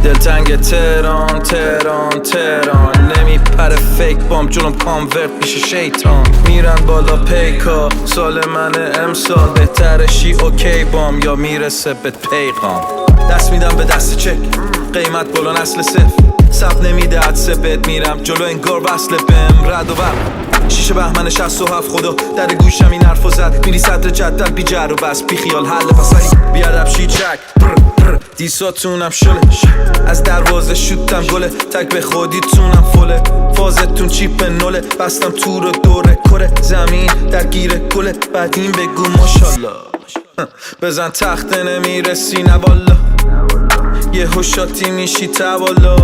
دلتنگ تهران نمیپره فیک بام جلوم کانورت میشه شیطان. میرن بالا پیکا سال من امسال بهترشی اوکی بام یا میرسه به پیغام. دست میدم به دست چک قیمت بالا نسل صفر سب نمیده عدسه بد میرم جلو انگار وصله بهم رد و برق. شیشه بهمن 67 خدا در گوشم این حرفو زد میری صدر جدل بی جر و بس بی خیال حل پسری بیادب شیچک دیساتونم شله از دروازه شوتم گله تک به خودیتونم فله فازتون چیپ نوله بستم تو رو دوره کره زمین درگیر گله بعد این بگو ماشالله بزن تخته نمیرسی نه والا یه هوشاتی میشی توالا.